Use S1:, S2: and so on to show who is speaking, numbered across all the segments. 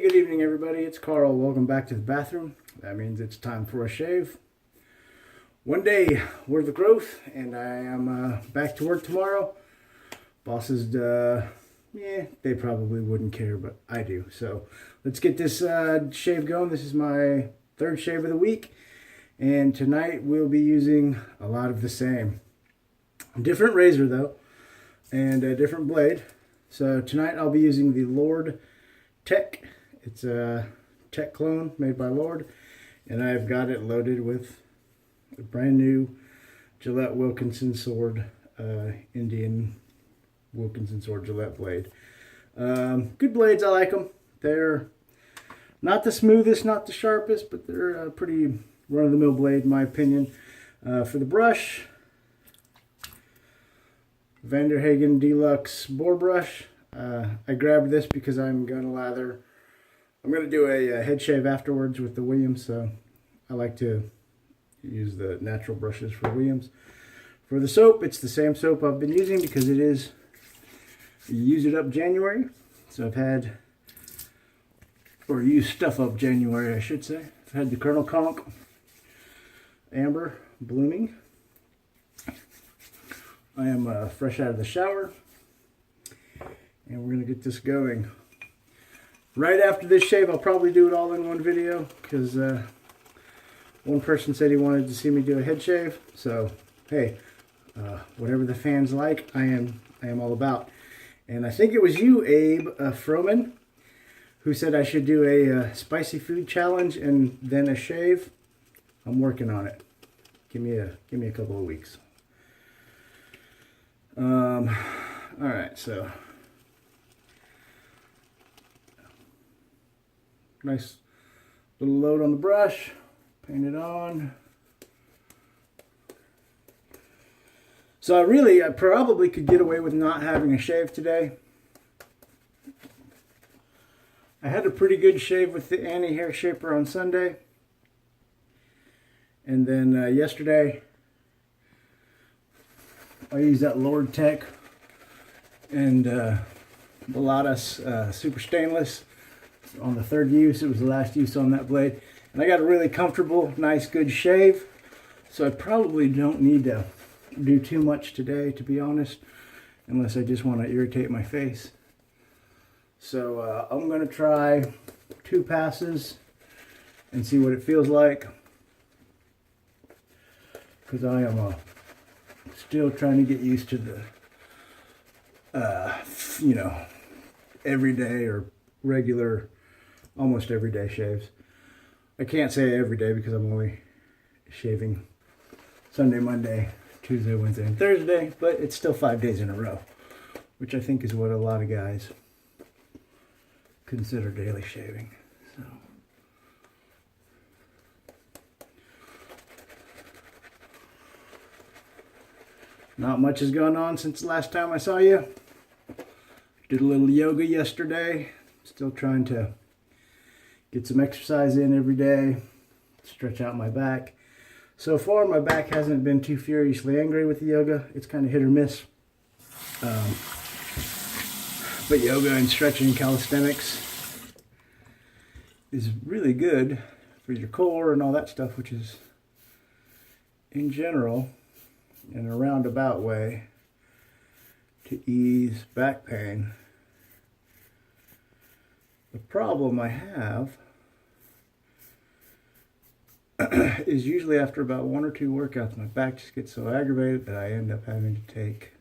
S1: good evening everybody, it's Carl. Welcome back to the bathroom. That means it's time for a shave. One day worth of growth, and I am back to work tomorrow. Bosses, they probably wouldn't care, but I do. So let's get this shave going. This is my third shave of the week, and tonight we'll be using a lot of the same. Different razor though, and a different blade. So tonight I'll be using the Lord Tech. It's a Tech clone made by Lord, and I've got it loaded with a brand new Gillette Wilkinson sword, Indian Wilkinson sword Gillette blade. Good blades, I like them. They're not the smoothest, not the sharpest, but they're a pretty run-of-the-mill blade in my opinion. For the brush, Vanderhagen Deluxe boar brush. I grabbed this because I'm going to do a head shave afterwards with the Williams, so I like to use the natural brushes for Williams. For the soap, it's the same soap I've been using because it is Use It Up January. So I've had, or Use Stuff Up January I should say. I've had the Colonel Conk Amber Blooming. I am fresh out of the shower, and we're going to get this going. Right after this shave, I'll probably do it all in one video because one person said he wanted to see me do a head shave. So, hey, whatever the fans like, I am all about. And I think it was you, Abe Froman, who said I should do a spicy food challenge and then a shave. I'm working on it. Give me a couple of weeks. All right, so nice little load on the brush, paint it on. So I probably could get away with not having a shave today. I had a pretty good shave with the Annie hair shaper on Sunday. And then yesterday, I used that Lord Tech and Bellatas Super Stainless on the third use. It was the last use on that blade. And I got a really comfortable, nice, good shave. So I probably don't need to do too much today, to be honest, unless I just want to irritate my face. So I'm going to try 2 passes and see what it feels like, because I am still trying to get used to the everyday or regular, almost everyday shaves. I can't say every day because I'm only shaving Sunday, Monday, Tuesday, Wednesday, and Thursday, but it's still 5 days in a row, which I think is what a lot of guys consider daily shaving. So not much has gone on since the last time I saw you. Did a little yoga yesterday. Still trying to get some exercise in every day. Stretch out my back. So far, my back hasn't been too furiously angry with the yoga. It's kind of hit or miss. But yoga and stretching and calisthenics is really good for your core and all that stuff, which is, in general, in a roundabout way, to ease back pain. The problem I have is usually after about 1 or 2 workouts, my back just gets so aggravated that I end up having to take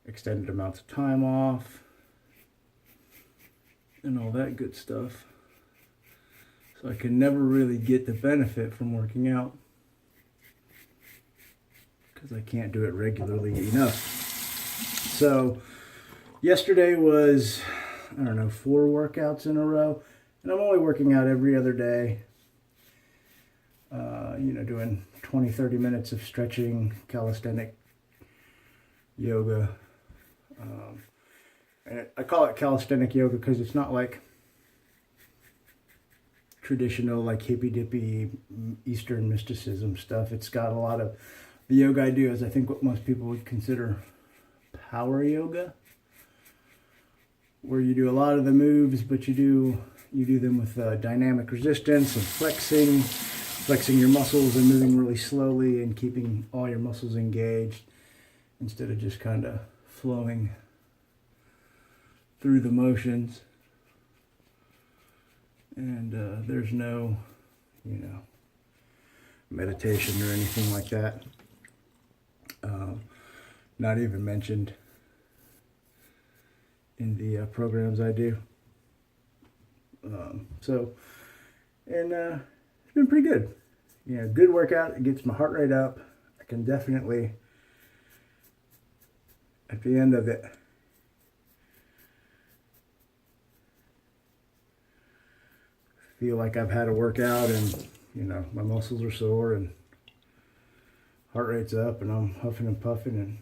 S1: extended amounts of time off and all that good stuff. So I can never really get the benefit from working out because I can't do it regularly enough. So yesterday was, I don't know, 4 workouts in a row, and I'm only working out every other day. Doing 20-30 minutes of stretching, calisthenic yoga. And I call it calisthenic yoga because it's not like traditional, like hippy-dippy Eastern mysticism stuff. It's got a lot of, the yoga I do is I think what most people would consider power yoga. where you do a lot of the moves, but you do them with dynamic resistance and flexing your muscles and moving really slowly and keeping all your muscles engaged instead of just kind of flowing through the motions. And there's no, meditation or anything like that. Not even mentioned in the programs I do. It's been pretty good. Good workout. It gets my heart rate up. I can definitely, at the end of it, feel like I've had a workout and, my muscles are sore and heart rate's up and I'm huffing and puffing and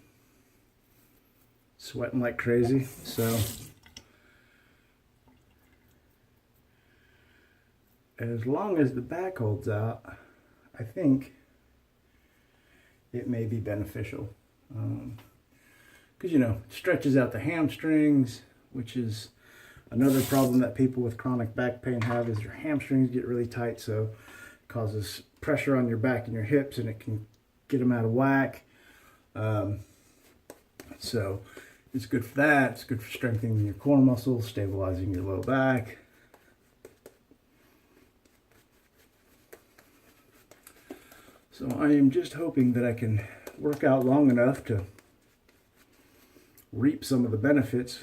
S1: sweating like crazy. So as long as the back holds out, I think it may be beneficial. Because, it stretches out the hamstrings, which is another problem that people with chronic back pain have, is your hamstrings get really tight. So it causes pressure on your back and your hips, and it can get them out of whack. So it's good for that. It's good for strengthening your core muscles, stabilizing your low back. So I am just hoping that I can work out long enough to reap some of the benefits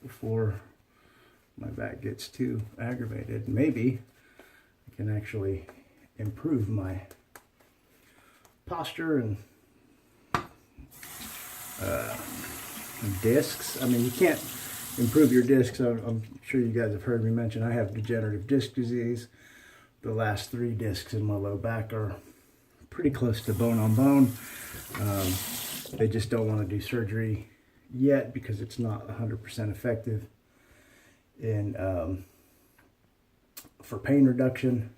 S1: before my back gets too aggravated. Maybe I can actually improve my posture and discs. I mean, you can't improve your discs. I'm sure you guys have heard me mention I have degenerative disc disease. The last 3 discs in my low back are pretty close to bone on bone. They just don't want to do surgery yet because it's not 100% effective in for pain reduction,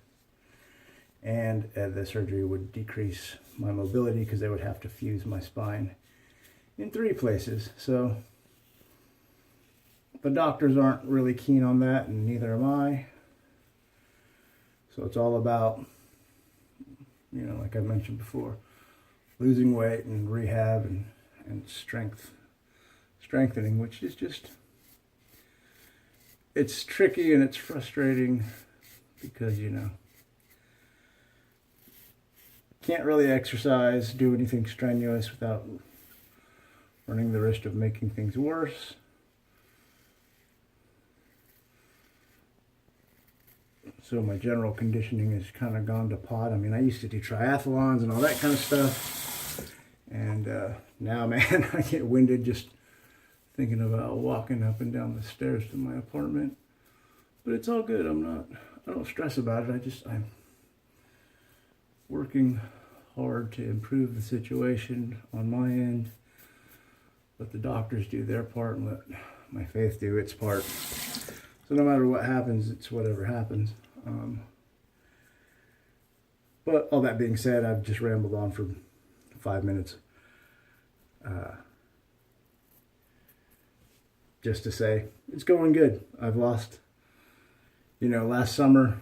S1: and the surgery would decrease my mobility because they would have to fuse my spine in 3 places. So the doctors aren't really keen on that, and neither am I. So it's all about, like I mentioned before, losing weight and rehab and strengthening, which is just, it's tricky and it's frustrating because, can't really exercise, do anything strenuous without running the risk of making things worse. So my general conditioning has kind of gone to pot. I mean, I used to do triathlons and all that kind of stuff. And now, man, I get winded just thinking about walking up and down the stairs to my apartment. But it's all good. I don't stress about it. I'm working hard to improve the situation on my end. Let the doctors do their part and let my faith do its part. So no matter what happens, it's whatever happens. But all that being said, I've just rambled on for 5 minutes. Just to say, it's going good. I've lost, last summer,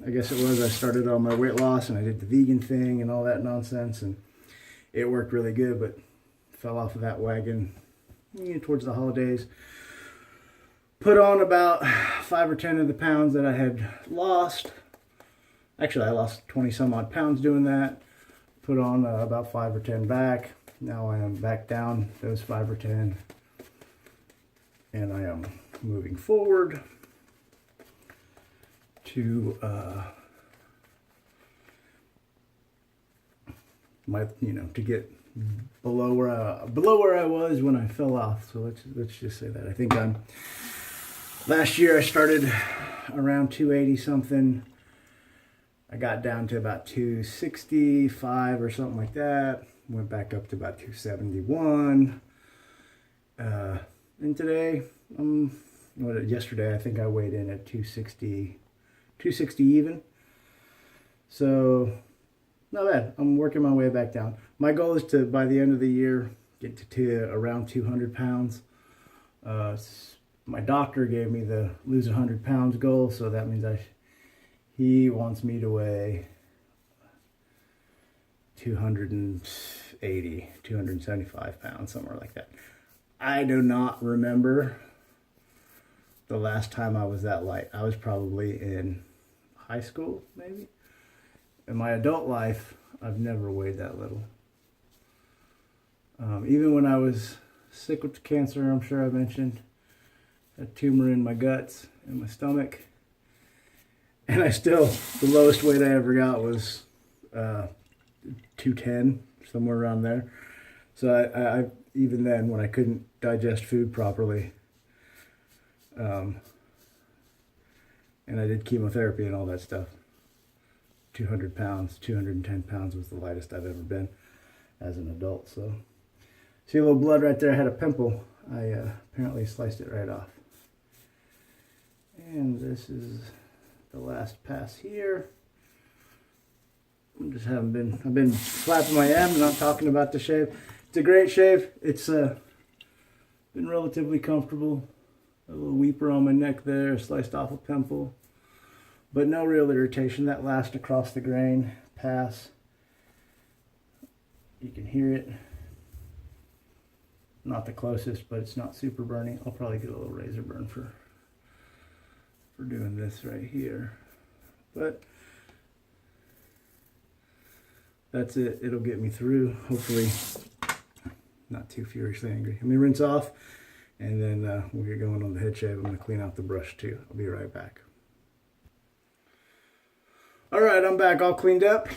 S1: I guess it was, I started on my weight loss and I did the vegan thing and all that nonsense, and it worked really good, but fell off of that wagon towards the holidays. Put on about 5 or 10 of the pounds that I had lost. Actually, I lost 20 some odd pounds doing that. Put on about 5 or 10 back. Now I am back down those 5 or 10. And I am moving forward to to get below where I was when I fell off. So let's just say that. I think last year I started around 280 something. I got down to about 265 or something like that. Went back up to about 271. And today, yesterday I think I weighed in at 260 even. So not bad. I'm working my way back down. My goal is to, by the end of the year, get to around 200 pounds. My doctor gave me the lose 100 pounds goal, so that means he wants me to weigh 280, 275 pounds, somewhere like that. I do not remember the last time I was that light. I was probably in high school, maybe. In my adult life, I've never weighed that little. Even when I was sick with cancer, I'm sure I mentioned, a tumor in my guts, in my stomach. And the lowest weight I ever got was 210, somewhere around there. So I even then, when I couldn't digest food properly, and I did chemotherapy and all that stuff, 200 pounds, 210 pounds was the lightest I've ever been as an adult. So, see a little blood right there? I had a pimple. I apparently sliced it right off. And this is the last pass here. I've been flapping my abs, not talking about the shave. It's a great shave. It's been relatively comfortable. A little weeper on my neck there, sliced off a pimple. But no real irritation. That last across the grain pass, you can hear it. Not the closest, but it's not super burning. I'll probably get a little razor burn for doing this right here. But that's it. It'll get me through. Hopefully not too furiously angry. Let me rinse off, and then we'll get going on the head shave. I'm going to clean out the brush too. I'll be right back. All right, I'm back all cleaned up.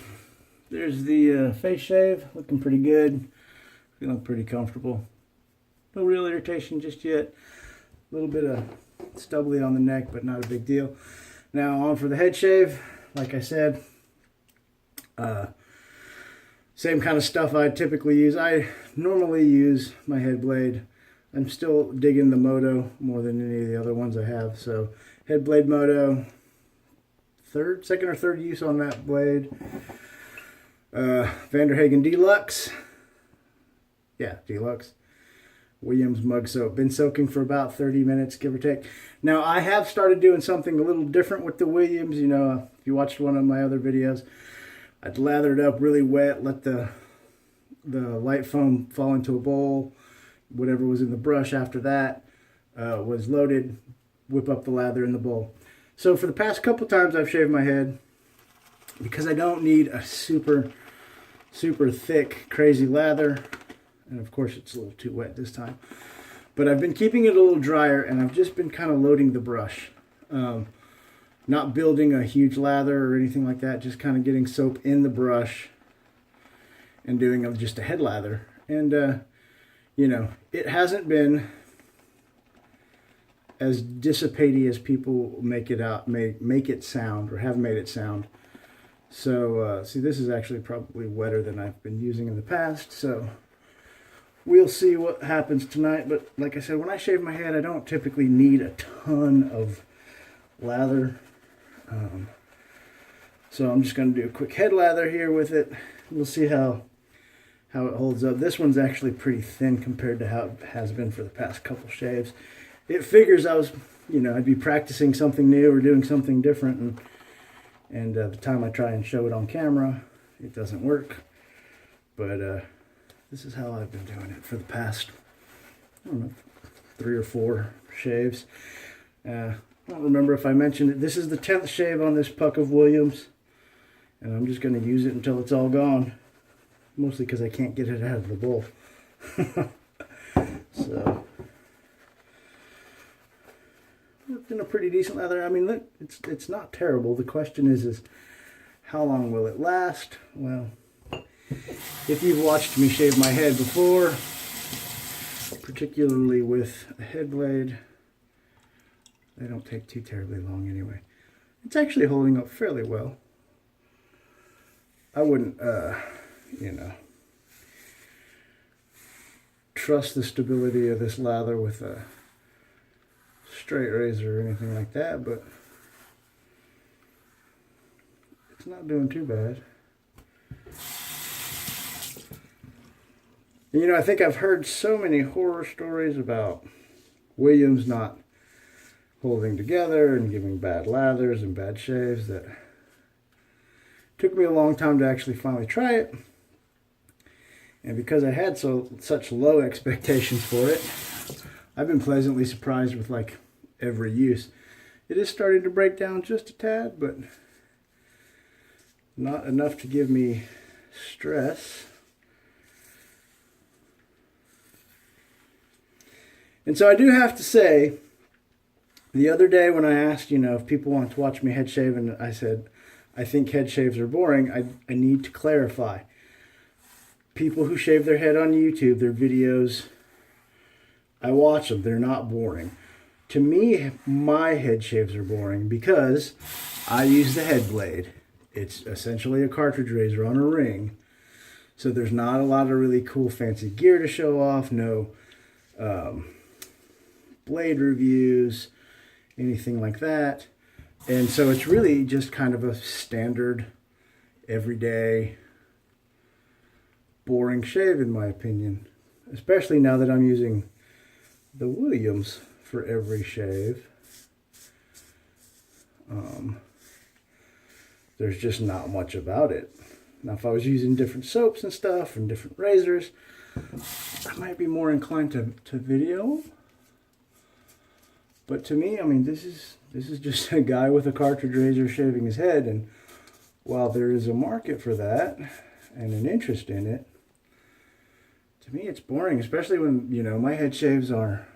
S1: There's the face shave, looking pretty good. Feeling pretty comfortable. No real irritation just yet. A little bit of stubbly on the neck, but not a big deal. Now on for the head shave. Like I said, same kind of stuff I typically use. I normally use my head blade. I'm still digging the Moto more than any of the other ones I have. So head blade Moto, second or third use on that blade. Vanderhagen Deluxe. Yeah, Deluxe. Williams mug soap. Been soaking for about 30 minutes, give or take. Now, I have started doing something a little different with the Williams. You know, if you watched one of my other videos, I'd lather it up really wet, let the light foam fall into a bowl. Whatever was in the brush after that was loaded, whip up the lather in the bowl. So for the past couple times I've shaved my head, because I don't need a super thick, crazy lather. And of course it's a little too wet this time. But I've been keeping it a little drier, and I've just been kind of loading the brush. Not building a huge lather or anything like that, just kind of getting soap in the brush and doing just a head lather. And, you know, it hasn't been as dissipating as people make it sound, or have made it sound. So, see, this is actually probably wetter than I've been using in the past, so we'll see what happens tonight. But like I said, when I shave my head, I don't typically need a ton of lather. So I'm just going to do a quick head lather here with it. We'll see how it holds up. This one's actually pretty thin compared to how it has been for the past couple shaves. It figures I'd be practicing something new or doing something different, and the time I try and show it on camera, it doesn't work. But this is how I've been doing it for the past, I don't know, 3 or 4 shaves. I don't remember if I mentioned it. This is the 10th shave on this puck of Williams, and I'm just going to use it until it's all gone. Mostly because I can't get it out of the bowl. So, worked in a pretty decent lather. I mean, look, it's not terrible. The question is how long will it last? Well, if you've watched me shave my head before, particularly with a head blade, they don't take too terribly long anyway. It's actually holding up fairly well. I wouldn't, trust the stability of this lather with a straight razor or anything like that, but it's not doing too bad. And, you know, I think I've heard so many horror stories about Williams not holding together and giving bad lathers and bad shaves that it took me a long time to actually finally try it. And because I had such low expectations for it, I've been pleasantly surprised with like every use. It is starting to break down just a tad, but not enough to give me stress. And so I do have to say, the other day when I asked, you know, if people want to watch me head shave, and I said, I think head shaves are boring, I need to clarify. People who shave their head on YouTube, their videos, I watch them. They're not boring. To me, my head shaves are boring because I use the head blade. It's essentially a cartridge razor on a ring. So there's not a lot of really cool fancy gear to show off. No blade reviews, anything like that. And so it's really just kind of a standard, everyday, boring shave in my opinion. Especially now that I'm using the Williams for every shave. There's just not much about it. Now if I was using different soaps and stuff and different razors, I might be more inclined to video. But to me, I mean, this is just a guy with a cartridge razor shaving his head, and while there is a market for that and an interest in it, to me it's boring, especially when, you know, my head shaves are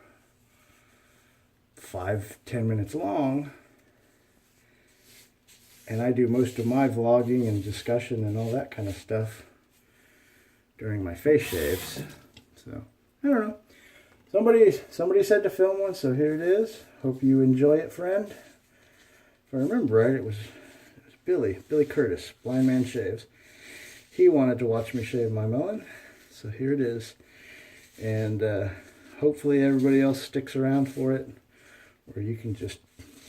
S1: 5-10 minutes long, and I do most of my vlogging and discussion and all that kind of stuff during my face shaves. So I don't know. Somebody said to film one, so here it is. Hope you enjoy it, friend. If I remember right, it was Billy Curtis, Blind Man Shaves. He wanted to watch me shave my melon, so here it is. And hopefully everybody else sticks around for it, or you can just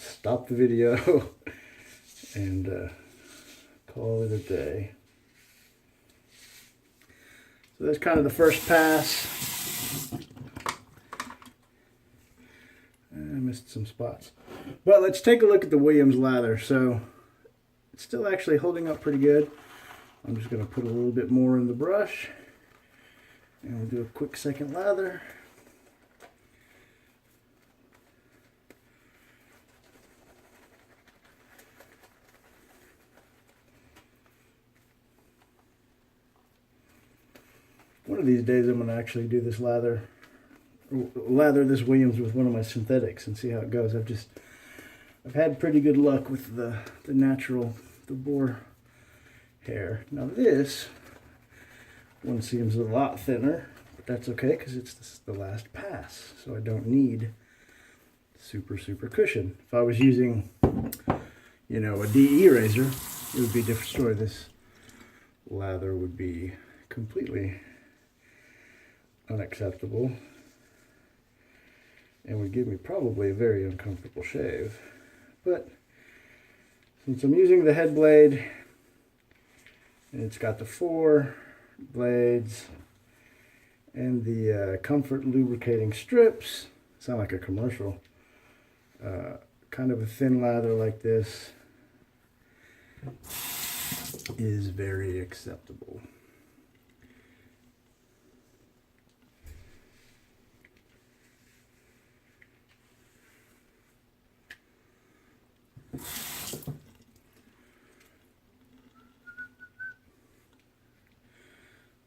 S1: stop the video and call it a day. So that's kind of the first pass. I missed some spots. But let's take a look at the Williams lather. So it's still actually holding up pretty good. I'm just going to put a little bit more in the brush. And we'll do a quick second lather. One of these days I'm going to actually do this lather this Williams with one of my synthetics and see how it goes. I've had pretty good luck with the natural, the boar hair. Now this one seems a lot thinner, but that's okay because this is the last pass, so I don't need super cushion. If I was using, you know, a DE razor, it would be a different story. This lather would be completely unacceptable and would give me probably a very uncomfortable shave. But since I'm using the head blade, and it's got the 4 blades and the comfort lubricating strips, sound like a commercial, kind of a thin lather like this is very acceptable.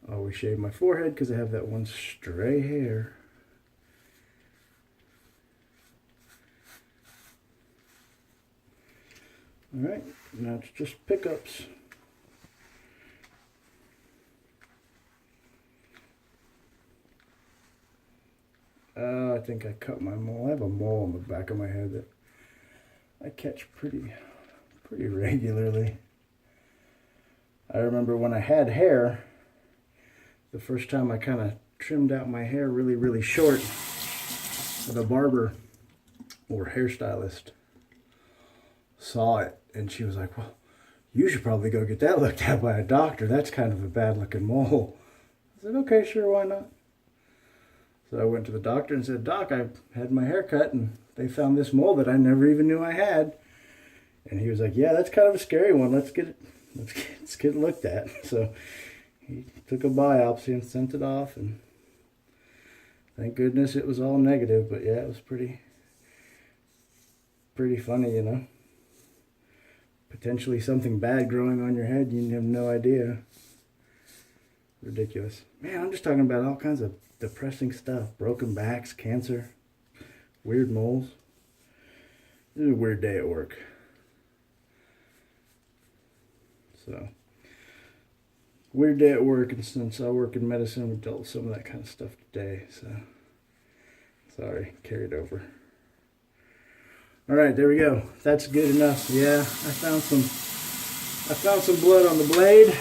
S1: I always shave my forehead because I have that one stray hair. Alright, now it's just pickups. I think I cut my mole. I have a mole on the back of my head that I catch pretty regularly. I remember when I had hair, the first time I kind of trimmed out my hair really short, the barber or hairstylist saw it and she was like, well, you should probably go get that looked at by a doctor. That's kind of a bad looking mole. I said, okay, sure, why not? So I went to the doctor and said, Doc, I had my hair cut and they found this mole that I never even knew I had. And he was like, yeah, that's kind of a scary one. Let's get it looked at. So he took a biopsy and sent it off, and thank goodness it was all negative. But yeah, it was pretty funny, you know. Potentially something bad growing on your head, you have no idea. Ridiculous. Man, I'm just talking about all kinds of depressing stuff. Broken backs, cancer, weird moles. This is a weird day at work. So, weird day at work, and since I work in medicine, we dealt with some of that kind of stuff today. So, sorry, carried over. All right, there we go. That's good enough. Yeah, I found some blood on the blade.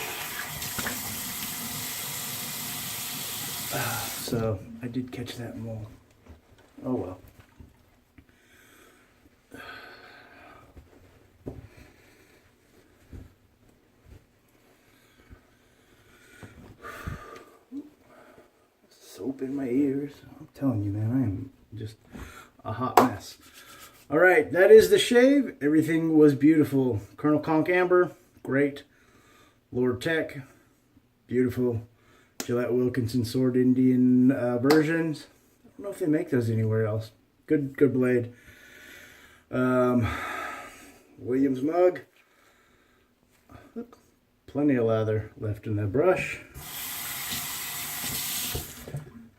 S1: So I did catch that mole. Oh well. Soap in my ears. I'm telling you, man, I am just a hot mess. All right, that is the shave. Everything was beautiful. Colonel Conk Amber, great. Lord Tech, beautiful. Gillette Wilkinson Sword Indian versions. I don't know if they make those anywhere else. Good blade. Williams mug. Look, plenty of lather left in the brush.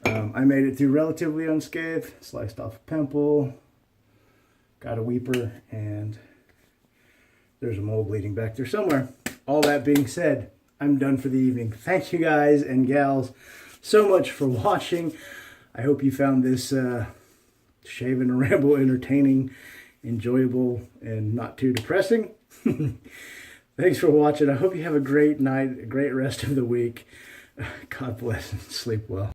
S1: I made it through relatively unscathed. Sliced off a pimple. Got a weeper, and there's a mole bleeding back there somewhere. All that being said, I'm done for the evening. Thank you guys and gals so much for watching. I hope you found this shave and ramble entertaining, enjoyable, and not too depressing. Thanks for watching. I hope you have a great night, a great rest of the week. God bless and sleep well.